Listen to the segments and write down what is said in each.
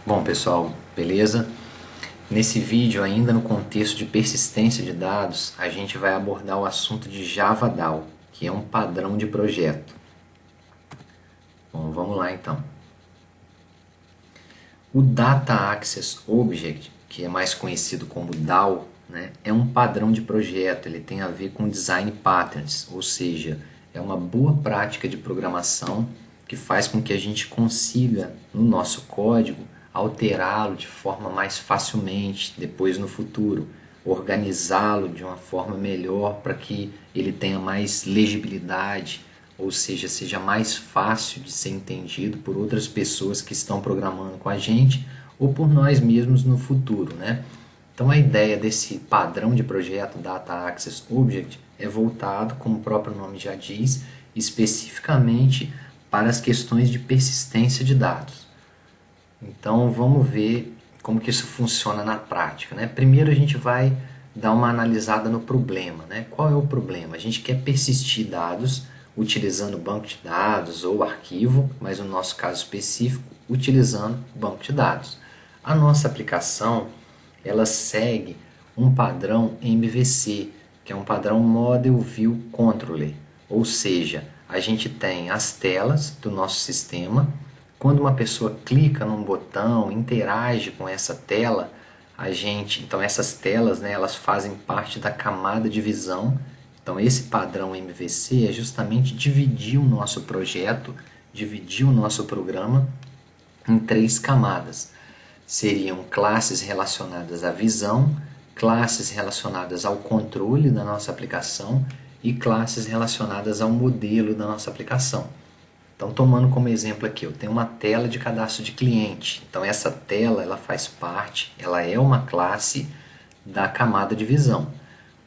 Bom, pessoal, beleza? Nesse vídeo, ainda no contexto de persistência de dados, a gente vai abordar o assunto de Java DAO, que é um padrão de projeto. Bom, vamos lá então. O Data Access Object, que é mais conhecido como DAO, né, é um padrão de projeto, ele tem a ver com Design Patterns, ou seja, é uma boa prática de programação que faz com que a gente consiga, no nosso código, alterá-lo de forma mais facilmente depois no futuro, organizá-lo de uma forma melhor para que ele tenha mais legibilidade, ou seja, seja mais fácil de ser entendido por outras pessoas que estão programando com a gente ou por nós mesmos no futuro, né? Então a ideia desse padrão de projeto Data Access Object é voltado, como o próprio nome já diz, especificamente para as questões de persistência de dados. Então vamos ver como que isso funciona na prática, né? Primeiro a gente vai dar uma analisada no problema, né? Qual é o problema? A gente quer persistir dados utilizando banco de dados ou arquivo, mas no nosso caso específico, utilizando banco de dados. A nossa aplicação, ela segue um padrão MVC, que é um padrão Model View Controller, ou seja, a gente tem as telas do nosso sistema. Quando uma pessoa clica num botão, interage com essa tela, então essas telas, né, elas fazem parte da camada de visão. Então esse padrão MVC é justamente dividir o nosso projeto, dividir o nosso programa em três camadas. Seriam classes relacionadas à visão, classes relacionadas ao controle da nossa aplicação e classes relacionadas ao modelo da nossa aplicação. Então, tomando como exemplo aqui, eu tenho uma tela de cadastro de cliente. Então, essa tela ela faz parte, ela é uma classe da camada de visão.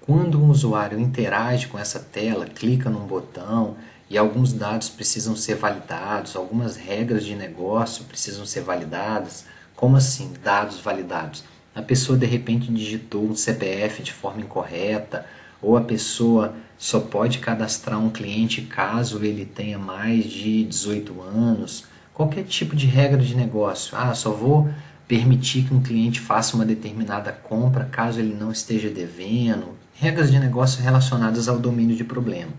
Quando um usuário interage com essa tela, clica num botão e alguns dados precisam ser validados, algumas regras de negócio precisam ser validadas. Como assim, dados validados? A pessoa de repente digitou um CPF de forma incorreta, ou a pessoa só pode cadastrar um cliente caso ele tenha mais de 18 anos. Qualquer tipo de regra de negócio. Só vou permitir que um cliente faça uma determinada compra caso ele não esteja devendo. Regras de negócio relacionadas ao domínio de problema.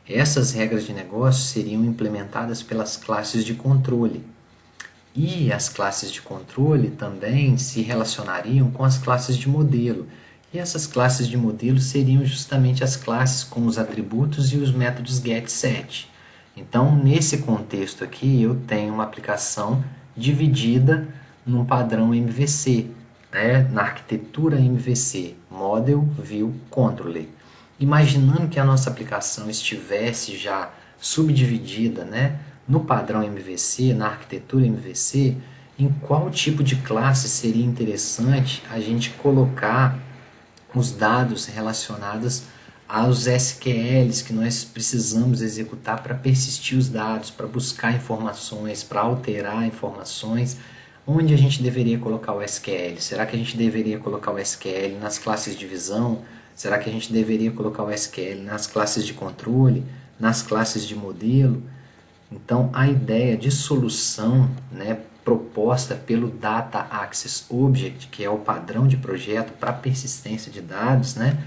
Essas regras de negócio seriam implementadas pelas classes de controle. E as classes de controle também se relacionariam com as classes de modelo. E essas classes de modelo seriam justamente as classes com os atributos e os métodos getSet. Então, nesse contexto aqui, eu tenho uma aplicação dividida num padrão MVC, né? Na arquitetura MVC, Model View Controller. Imaginando que a nossa aplicação estivesse já subdividida, né, no padrão MVC, na arquitetura MVC, em qual tipo de classe seria interessante a gente colocar os dados relacionados aos SQLs que nós precisamos executar para persistir os dados, para buscar informações, para alterar informações. Onde a gente deveria colocar o SQL? Será que a gente deveria colocar o SQL nas classes de visão? Será que a gente deveria colocar o SQL nas classes de controle? Nas classes de modelo? Então, a ideia de solução, né, proposta pelo Data Access Object, que é o padrão de projeto para persistência de dados, né,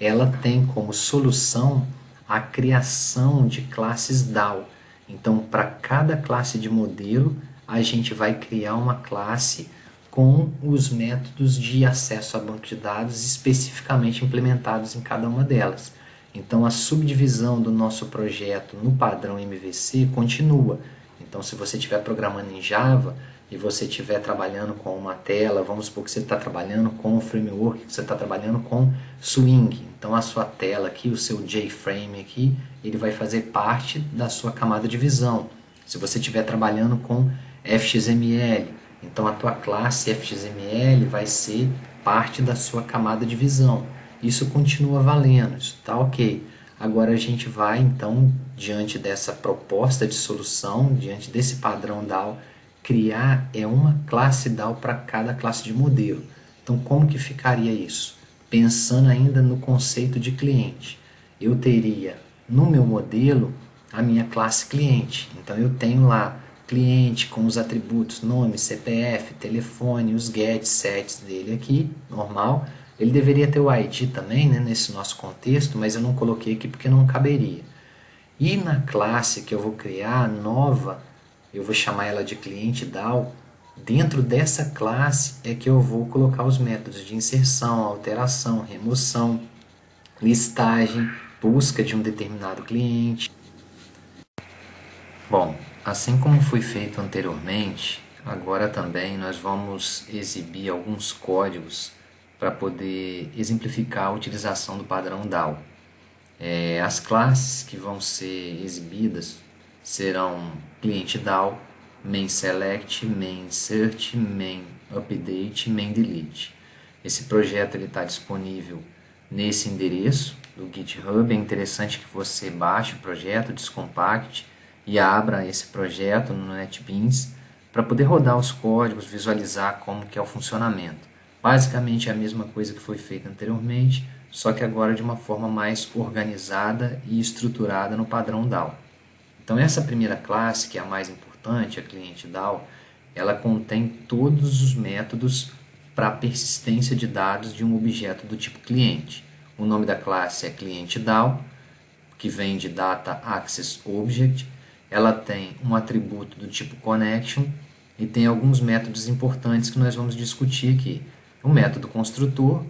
ela tem como solução a criação de classes DAO. Então, para cada classe de modelo, a gente vai criar uma classe com os métodos de acesso a banco de dados especificamente implementados em cada uma delas. Então, a subdivisão do nosso projeto no padrão MVC continua. Então, se você estiver programando em Java e você estiver trabalhando com uma tela, vamos supor que você está trabalhando com um framework, que você está trabalhando com Swing. Então, a sua tela aqui, o seu JFrame aqui, ele vai fazer parte da sua camada de visão. Se você estiver trabalhando com FXML, então a tua classe FXML vai ser parte da sua camada de visão. Isso continua valendo, isso está ok. Agora a gente vai então, diante dessa proposta de solução, diante desse padrão DAO, criar uma classe DAO para cada classe de modelo. Então como que ficaria isso? Pensando ainda no conceito de cliente. Eu teria no meu modelo a minha classe cliente. Então eu tenho lá cliente com os atributos nome, CPF, telefone, os gets, sets dele aqui, normal. Ele deveria ter o ID também, né, nesse nosso contexto, mas eu não coloquei aqui porque não caberia. E na classe que eu vou criar, nova, eu vou chamar ela de cliente DAO. Dentro dessa classe é que eu vou colocar os métodos de inserção, alteração, remoção, listagem, busca de um determinado cliente. Bom, assim como foi feito anteriormente, agora também nós vamos exibir alguns códigos para poder exemplificar a utilização do padrão DAO. As classes que vão ser exibidas serão cliente DAO, main select, main insert, main update, main delete. Esse projeto está disponível nesse endereço do GitHub. É interessante que você baixe o projeto, descompacte e abra esse projeto no NetBeans para poder rodar os códigos, visualizar como que é o funcionamento. Basicamente é a mesma coisa que foi feita anteriormente, só que agora de uma forma mais organizada e estruturada no padrão DAO. Então essa primeira classe, que é a mais importante, a cliente DAO, ela contém todos os métodos para a persistência de dados de um objeto do tipo cliente. O nome da classe é cliente DAO, que vem de Data Access Object. Ela tem um atributo do tipo connection e tem alguns métodos importantes que nós vamos discutir aqui. O método construtor,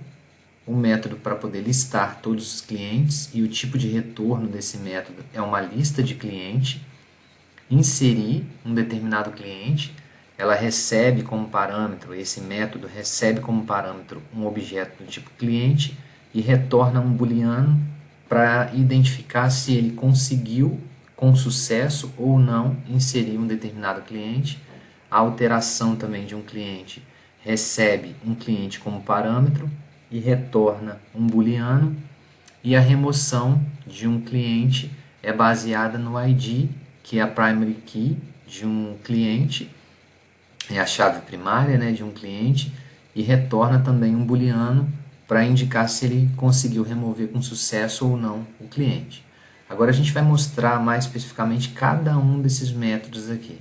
o método para poder listar todos os clientes e o tipo de retorno desse método é uma lista de cliente. Inserir um determinado cliente, ela recebe como parâmetro, esse método recebe como parâmetro um objeto do tipo cliente e retorna um booleano para identificar se ele conseguiu com sucesso ou não inserir um determinado cliente. A alteração também de um cliente recebe um cliente como parâmetro e retorna um booleano, e a remoção de um cliente é baseada no ID, que é a primary key de um cliente, é a chave primária, né, de um cliente, e retorna também um booleano para indicar se ele conseguiu remover com sucesso ou não o cliente. Agora a gente vai mostrar mais especificamente cada um desses métodos aqui.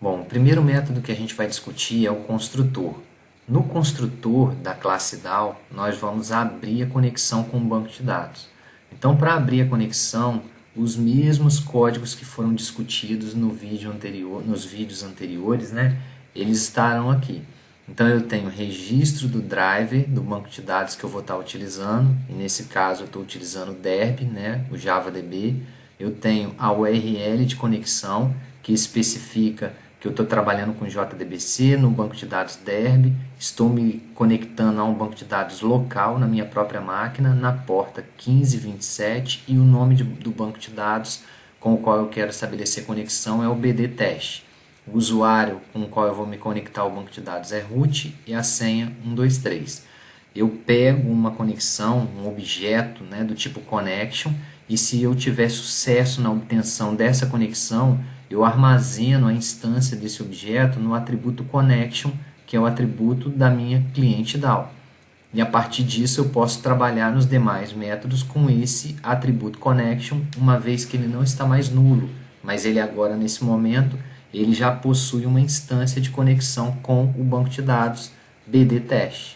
Bom, o primeiro método que a gente vai discutir é o construtor. No construtor da classe DAO, nós vamos abrir a conexão com o banco de dados. Então, para abrir a conexão, os mesmos códigos que foram discutidos no vídeo anterior, nos vídeos anteriores, né, eles estarão aqui. Então, eu tenho registro do driver do banco de dados que eu vou estar utilizando, e nesse caso eu estou utilizando o Derb, né, o JavaDB. Eu tenho a URL de conexão, que especifica que eu estou trabalhando com JDBC no banco de dados Derb, estou me conectando a um banco de dados local na minha própria máquina, na porta 1527, e o nome do banco de dados com o qual eu quero estabelecer conexão é o BDTest. O usuário com o qual eu vou me conectar ao banco de dados é root e a senha 123. Eu pego uma conexão, um objeto, né, do tipo connection, e se eu tiver sucesso na obtenção dessa conexão, eu armazeno a instância desse objeto no atributo connection, que é o atributo da minha cliente DAO. E a partir disso eu posso trabalhar nos demais métodos com esse atributo connection, uma vez que ele não está mais nulo, mas ele agora, nesse momento, ele já possui uma instância de conexão com o banco de dados BDTest.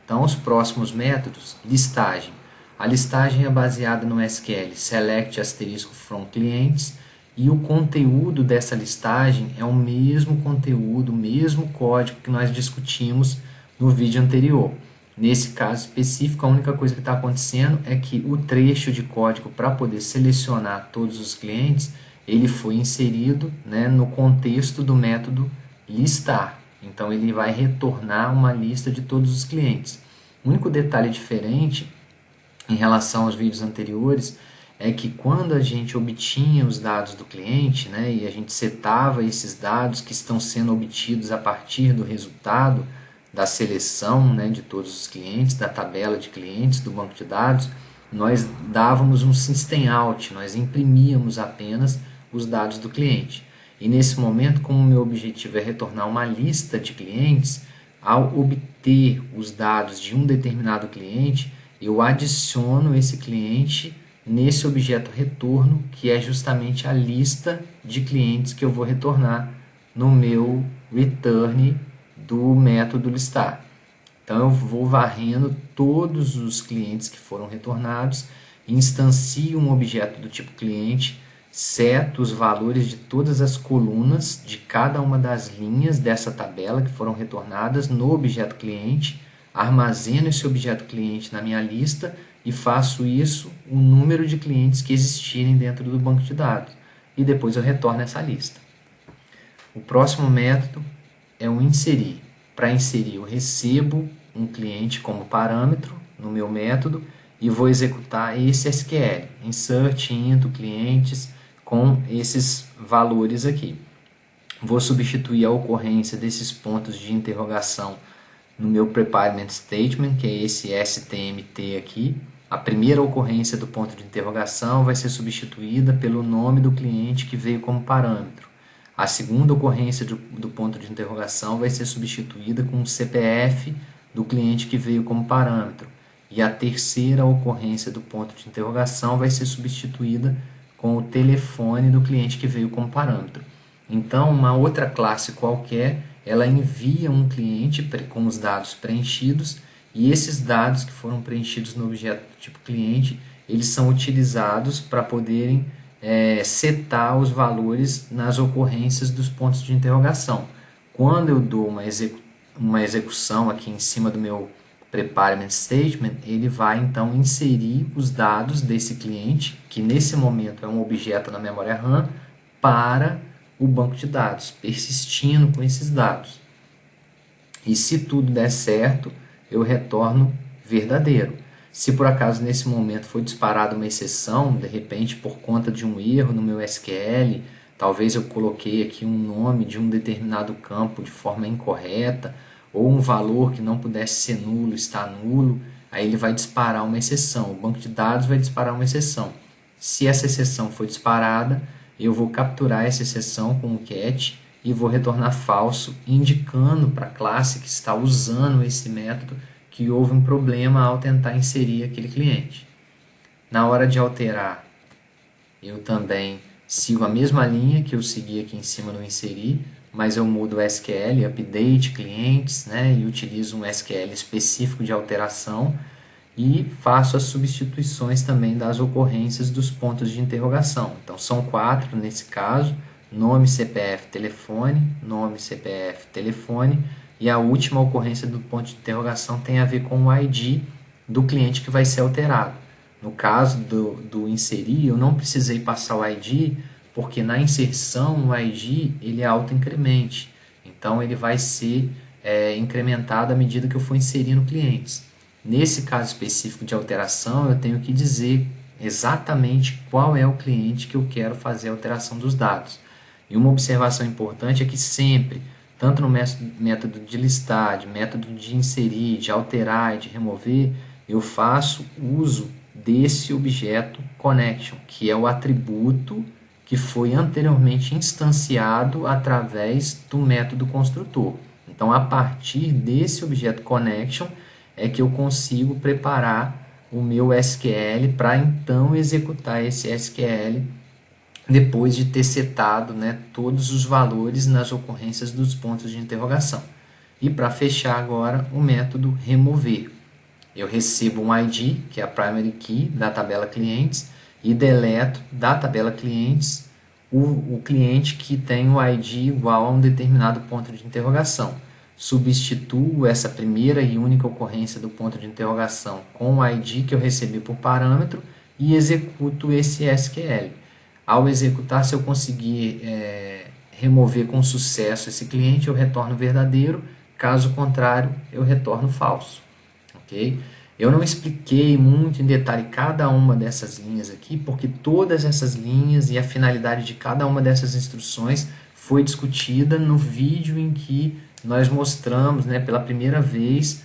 Então, os próximos métodos, listagem. A listagem é baseada no SQL select * from clients, e o conteúdo dessa listagem é o mesmo conteúdo, o mesmo código que nós discutimos no vídeo anterior. Nesse caso específico, a única coisa que está acontecendo é que o trecho de código para poder selecionar todos os clientes, ele foi inserido, né, no contexto do método listar. Então ele vai retornar uma lista de todos os clientes. O único detalhe diferente em relação aos vídeos anteriores é que quando a gente obtinha os dados do cliente, né, e a gente setava esses dados que estão sendo obtidos a partir do resultado da seleção, né, de todos os clientes, da tabela de clientes do banco de dados, nós dávamos um system out, nós imprimíamos apenas os dados do cliente. E nesse momento, como o meu objetivo é retornar uma lista de clientes, ao obter os dados de um determinado cliente, eu adiciono esse cliente nesse objeto retorno, que é justamente a lista de clientes que eu vou retornar no meu return do método listar. Então eu vou varrendo todos os clientes que foram retornados, instancio um objeto do tipo cliente, seto os valores de todas as colunas de cada uma das linhas dessa tabela que foram retornadas no objeto cliente, armazeno esse objeto cliente na minha lista e faço isso o número de clientes que existirem dentro do banco de dados. E depois eu retorno essa lista. O próximo método é o inserir. Para inserir, eu recebo um cliente como parâmetro no meu método e vou executar esse SQL, insert into clientes, com esses valores aqui. Vou substituir a ocorrência desses pontos de interrogação no meu preparement statement, que é esse STMT aqui. A primeira ocorrência do ponto de interrogação vai ser substituída pelo nome do cliente que veio como parâmetro. A segunda ocorrência do ponto de interrogação vai ser substituída com o CPF do cliente que veio como parâmetro. E a terceira ocorrência do ponto de interrogação vai ser substituída com o telefone do cliente que veio como parâmetro. Então, uma outra classe qualquer, ela envia um cliente com os dados preenchidos, e esses dados que foram preenchidos no objeto do tipo cliente, eles são utilizados para poderem setar os valores nas ocorrências dos pontos de interrogação. Quando eu dou uma execução aqui em cima do meu preparement statement, ele vai então inserir os dados desse cliente, que nesse momento é um objeto na memória RAM, para o banco de dados, persistindo com esses dados. E se tudo der certo, eu retorno verdadeiro. Se por acaso nesse momento foi disparada uma exceção, de repente por conta de um erro no meu SQL, talvez eu coloquei aqui um nome de um determinado campo de forma incorreta, ou um valor que não pudesse ser nulo está nulo, aí ele vai disparar uma exceção. O banco de dados vai disparar uma exceção. Se essa exceção for disparada, eu vou capturar essa exceção com o catch e vou retornar falso, indicando para a classe que está usando esse método que houve um problema ao tentar inserir aquele cliente. Na hora de alterar, eu também sigo a mesma linha que eu segui aqui em cima no inserir, mas eu mudo o SQL, update clientes, e utilizo um SQL específico de alteração e faço as substituições também das ocorrências dos pontos de interrogação. Então são 4 nesse caso: nome, CPF, telefone, nome, CPF, telefone, e a última ocorrência do ponto de interrogação tem a ver com o ID do cliente que vai ser alterado. No caso do inserir, eu não precisei passar o ID, porque na inserção o ID ele é autoincremente, então ele vai ser incrementado à medida que eu for inserindo clientes. Nesse caso específico de alteração, eu tenho que dizer exatamente qual é o cliente que eu quero fazer a alteração dos dados. E uma observação importante é que sempre, tanto no método de listar, de método de inserir, de alterar e de remover, eu faço uso desse objeto connection, que é o atributo que foi anteriormente instanciado através do método construtor. Então, a partir desse objeto connection é que eu consigo preparar o meu SQL para então executar esse SQL depois de ter setado todos os valores nas ocorrências dos pontos de interrogação. E para fechar agora, o método remover. Eu recebo um ID, que é a primary key da tabela clientes, e deleto da tabela clientes o cliente que tem o ID igual a um determinado ponto de interrogação. Substituo essa primeira e única ocorrência do ponto de interrogação com o ID que eu recebi por parâmetro e executo esse SQL. Ao executar, se eu conseguir remover com sucesso esse cliente, eu retorno verdadeiro; caso contrário, eu retorno falso. Okay? Eu não expliquei muito em detalhe cada uma dessas linhas aqui, porque todas essas linhas e a finalidade de cada uma dessas instruções foi discutida no vídeo em que nós mostramos pela primeira vez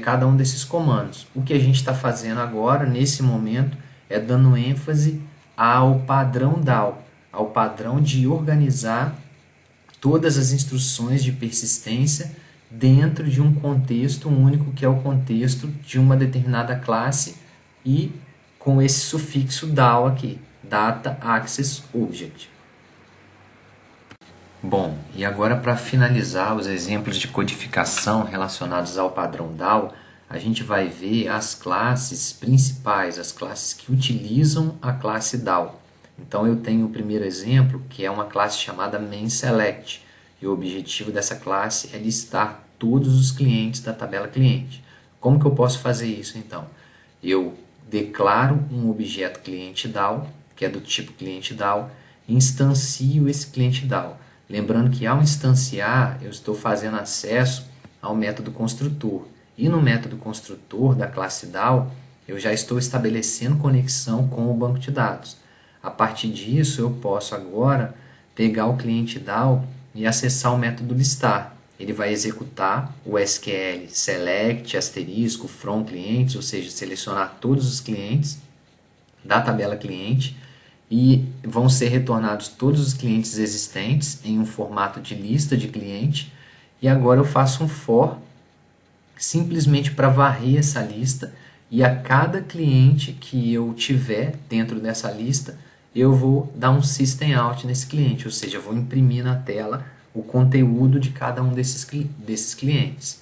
cada um desses comandos. O que a gente está fazendo agora, nesse momento, é dando ênfase ao padrão DAO, ao padrão de organizar todas as instruções de persistência dentro de um contexto único, que é o contexto de uma determinada classe, e com esse sufixo DAO aqui, Data Access Object. Bom, e agora para finalizar os exemplos de codificação relacionados ao padrão DAO, a gente vai ver as classes principais, as classes que utilizam a classe DAO. Então eu tenho o primeiro exemplo, que é uma classe chamada MainSelect, e o objetivo dessa classe é listar todos os clientes da tabela cliente. Como que eu posso fazer isso então? Eu declaro um objeto cliente DAO, que é do tipo cliente DAO, e instancio esse cliente DAO. Lembrando que ao instanciar, eu estou fazendo acesso ao método construtor. E no método construtor da classe DAO, eu já estou estabelecendo conexão com o banco de dados. A partir disso, eu posso agora pegar o cliente DAO e acessar o método listar. Ele vai executar o SQL select asterisco from clientes, ou seja, selecionar todos os clientes da tabela cliente, e vão ser retornados todos os clientes existentes em um formato de lista de cliente. E agora eu faço um for simplesmente para varrer essa lista, e a cada cliente que eu tiver dentro dessa lista, eu vou dar um system out nesse cliente, ou seja, eu vou imprimir na tela o conteúdo de cada um desses clientes.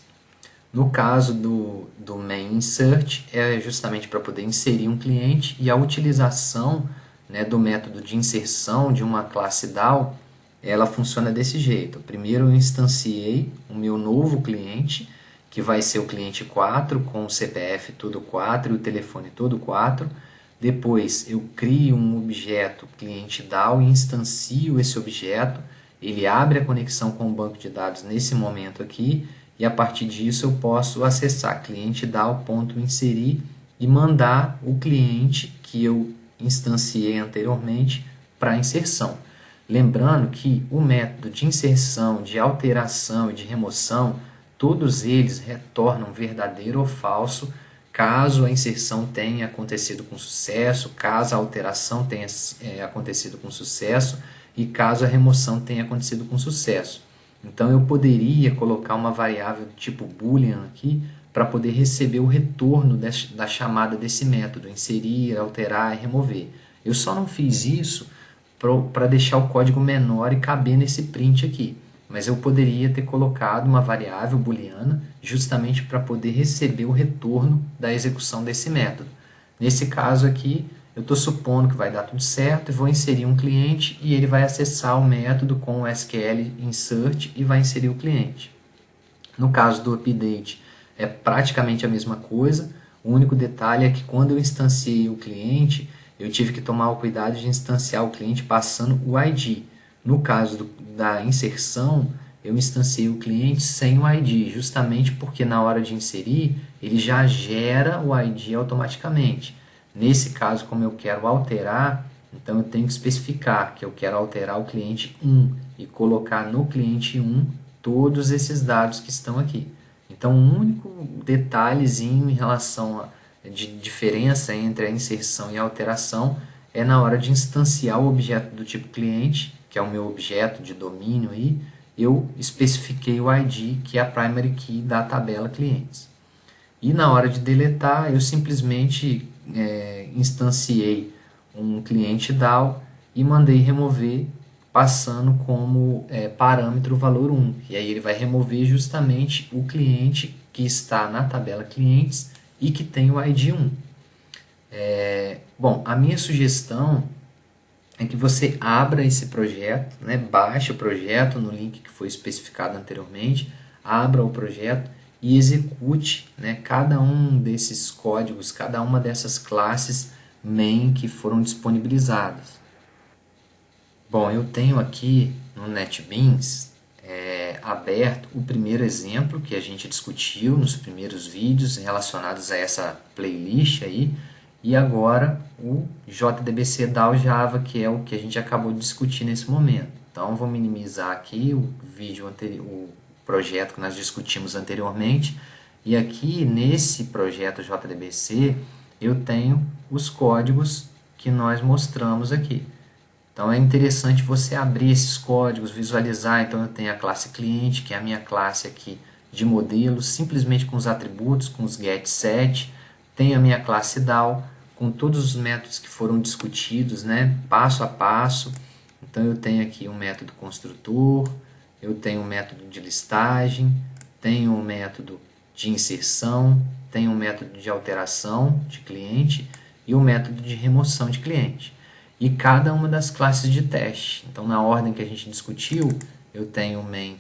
No caso do main insert, é justamente para poder inserir um cliente, e a utilização, né, do método de inserção de uma classe DAO, ela funciona desse jeito. Primeiro eu instanciei o meu novo cliente, que vai ser o cliente 4, com o CPF todo 4 e o telefone todo 4. Depois eu crio um objeto cliente DAO e instancio esse objeto. Ele abre a conexão com o banco de dados nesse momento aqui, e a partir disso eu posso acessar cliente DAO.inserir e mandar o cliente que eu instanciei anteriormente para inserção. Lembrando que o método de inserção, de alteração e de remoção, todos eles retornam verdadeiro ou falso caso a inserção tenha acontecido com sucesso, caso a alteração tenha acontecido com sucesso e caso a remoção tenha acontecido com sucesso. Então eu poderia colocar uma variável do tipo boolean aqui para poder receber o retorno da chamada desse método, inserir, alterar e remover. Eu só não fiz isso para deixar o código menor e caber nesse print aqui, mas eu poderia ter colocado uma variável booleana justamente para poder receber o retorno da execução desse método. Nesse caso aqui, eu estou supondo que vai dar tudo certo e vou inserir um cliente, e ele vai acessar o método com o SQL insert e vai inserir o cliente. No caso do update, é praticamente a mesma coisa. O único detalhe é que quando eu instanciei o cliente, eu tive que tomar o cuidado de instanciar o cliente passando o ID. No caso da inserção, eu instanciei o cliente sem o ID, justamente porque na hora de inserir, ele já gera o ID automaticamente. Nesse caso, como eu quero alterar, então eu tenho que especificar que eu quero alterar o cliente 1 e colocar no cliente 1 todos esses dados que estão aqui. Então, um único detalhezinho em relação de diferença entre a inserção e a alteração é na hora de instanciar o objeto do tipo cliente, que é o meu objeto de domínio aí, eu especifiquei o ID, que é a primary key da tabela clientes. E na hora de deletar, eu simplesmente instanciei um cliente DAO e mandei remover, passando como parâmetro o valor 1. E aí ele vai remover justamente o cliente que está na tabela clientes e que tem o ID 1. Bom, a minha sugestão é que você abra esse projeto, né, baixe o projeto no link que foi especificado anteriormente, abra o projeto e execute, né, cada um desses códigos, cada uma dessas classes main que foram disponibilizadas. Bom, eu tenho aqui no NetBeans aberto o primeiro exemplo que a gente discutiu nos primeiros vídeos relacionados a essa playlist aí, e agora o JDBC DAO Java, que é o que a gente acabou de discutir nesse momento. Então vou minimizar aqui o vídeo anterior, o projeto que nós discutimos anteriormente, e aqui nesse projeto JDBC eu tenho os códigos que nós mostramos aqui. Então é interessante você abrir esses códigos, visualizar. Então eu tenho a classe cliente, que é a minha classe aqui de modelo, simplesmente com os atributos, com os get set. Tenho a minha classe DAO com todos os métodos que foram discutidos, né, passo a passo. Então eu tenho aqui um método construtor, eu tenho um método de listagem, tenho um método de inserção, tenho um método de alteração de cliente e um método de remoção de cliente. E cada uma das classes de teste. Então, na ordem que a gente discutiu, eu tenho o main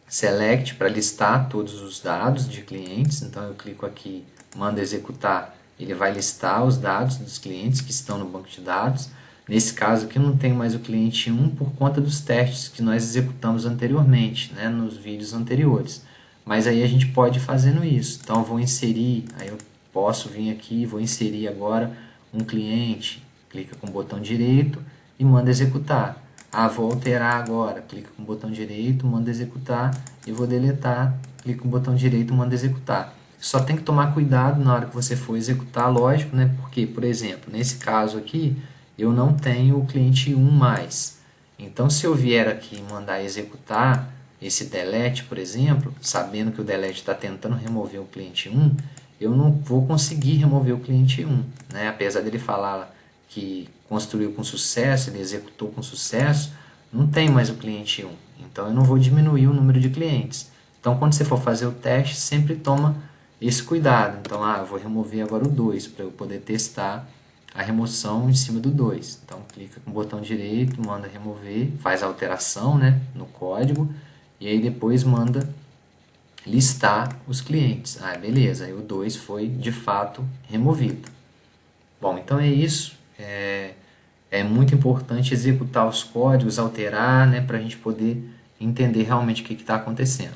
select para listar todos os dados de clientes. Então, eu clico aqui, mando executar, ele vai listar os dados dos clientes que estão no banco de dados. Nesse caso aqui, eu não tenho mais o cliente 1 por conta dos testes que nós executamos anteriormente, né, nos vídeos anteriores. Mas aí a gente pode ir fazendo isso. Então, eu vou inserir, aí eu posso vir aqui, vou inserir agora um cliente, clica com o botão direito e manda executar. Ah, vou alterar agora, clica com o botão direito, manda executar e vou deletar, clica com o botão direito, manda executar. Só tem que tomar cuidado na hora que você for executar, lógico, né? Porque, por exemplo, nesse caso aqui, eu não tenho o cliente 1 mais. Então, se eu vier aqui e mandar executar esse delete, por exemplo, sabendo que o delete está tentando remover o cliente 1, eu não vou conseguir remover o cliente 1, né? Apesar dele falar que construiu com sucesso, ele executou com sucesso, não tem mais o cliente 1. Então, eu não vou diminuir o número de clientes. Então, quando você for fazer o teste, sempre toma esse cuidado. Então, eu vou remover agora o 2 para eu poder testar a remoção em cima do 2. Então, clica com o botão direito, manda remover, faz a alteração, né, no código, e aí depois manda listar os clientes. Beleza, aí o 2 foi de fato removido. Bom, então é isso. É muito importante executar os códigos, alterar, né, para a gente poder entender realmente o que está acontecendo.